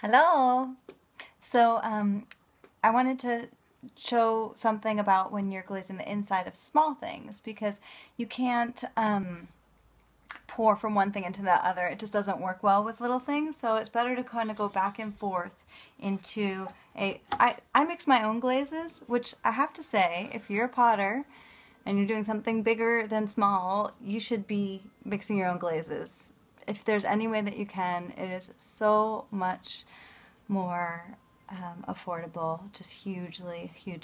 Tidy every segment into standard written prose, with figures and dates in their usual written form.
Hello! So I wanted to show something about when you're glazing the inside of small things, because you can't pour from one thing into the other. It just doesn't work well with little things, so it's better to kind of go back and forth into I mix my own glazes, which I have to say, if you're a potter and you're doing something bigger than small, you should be mixing your own glazes. If there's any way that you can, it is so much more affordable, just huge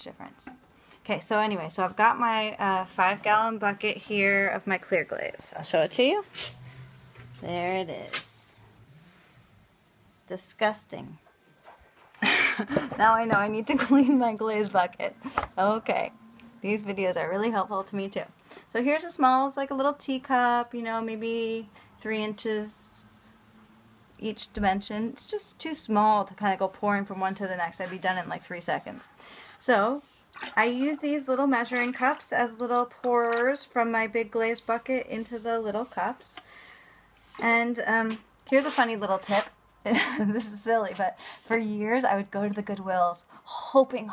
difference. Okay, so anyway, so I've got my 5-gallon bucket here of my clear glaze. I'll show it to you. There it is. Disgusting. Now I know I need to clean my glaze bucket. Okay, these videos are really helpful to me too. So here's a small, it's like a little teacup, you know, maybe 3 inches each dimension. It's just too small to kind of go pouring from one to the next. I'd be done in like 3 seconds. So I use these little measuring cups as little pourers from my big glaze bucket into the little cups. And here's a funny little tip. This is silly, but for years I would go to the Goodwills hoping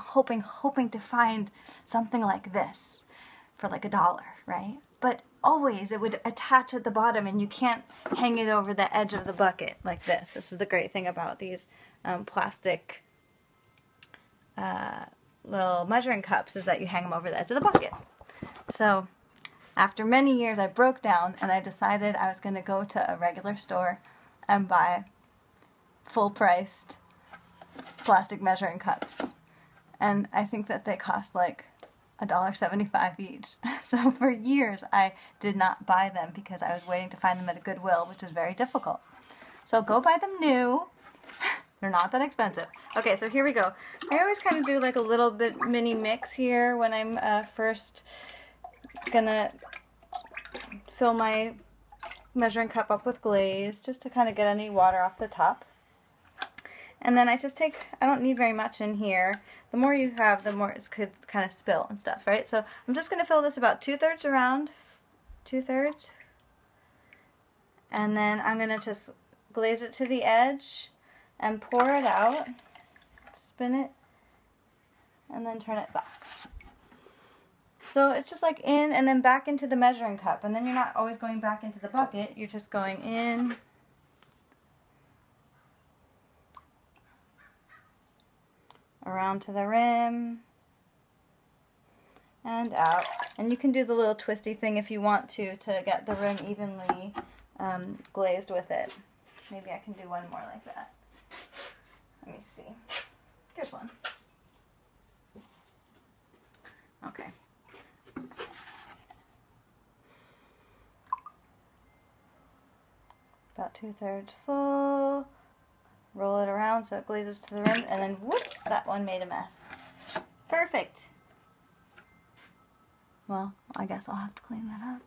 to find something like this for like $1, right? But always it would attach at the bottom and you can't hang it over the edge of the bucket like this. This is the great thing about these plastic little measuring cups, is that you hang them over the edge of the bucket. So after many years I broke down and I decided I was going to go to a regular store and buy full-priced plastic measuring cups. And I think that they cost like $1.75 each. So for years I did not buy them because I was waiting to find them at a Goodwill, which is very difficult. So go buy them new. They're not that expensive. Okay, so here we go. I always kind of do like a little bit mini mix here when I'm first gonna fill my measuring cup up with glaze, just to kind of get any water off the top. And then I just take, I don't need very much in here. The more you have, the more it could kind of spill and stuff, right? So I'm just going to fill this about 2/3 around, 2/3. And then I'm going to just glaze it to the edge and pour it out, spin it, and then turn it back. So it's just like in and then back into the measuring cup. And then you're not always going back into the bucket, you're just going in, around to the rim, and out. And you can do the little twisty thing if you want to get the rim evenly glazed with it. Maybe I can do one more like that. Let me see. Here's one. Okay. About 2/3 full. Roll it around so it glazes to the rim, and then whoops, that one made a mess. Perfect. Well, I guess I'll have to clean that up.